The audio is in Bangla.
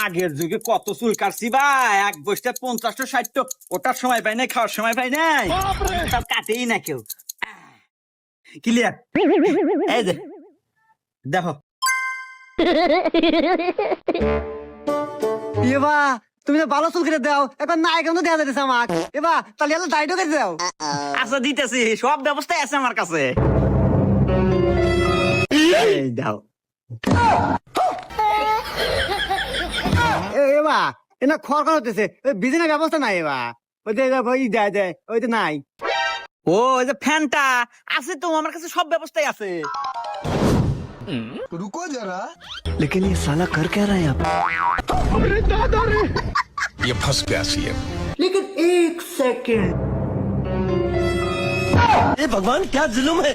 আগের যুগে কত চুল কাটছি ভাই, এক বসতে 50টা 60টা, ওটার সময় পাই নাই, খাওয়ার সময় পাই নাই, তার কাটেই না কেউ। ক্লিয়ার? এই যে দেখো। এবা তুমি তো ভালো চুল কেটে দাও, এখন না এখন তো দেওয়া যাচ্ছে আমাক। এবা তাহলে এলো দাড়িও কেটে দাও। আচ্ছা দিতেছি, সব ব্যবস্থাই আছে আমার কাছে। এই দাও। এবা এনা খড় খড় হতেছে, বিজনেস ব্যবস্থা নাই। এবা ওই যে ওই দেয় দেয় ওই তো নাই। ও ওই যে ফ্যানটা আছে তো আমার কাছে, সব ব্যবস্থাই আছে। रुको जरा। लेकिन ये साला कर क्या रहा है यहाँ पे? ये फंस गया सीएम। लेकिन एक सेकंड। भगवान क्या जुल्म है।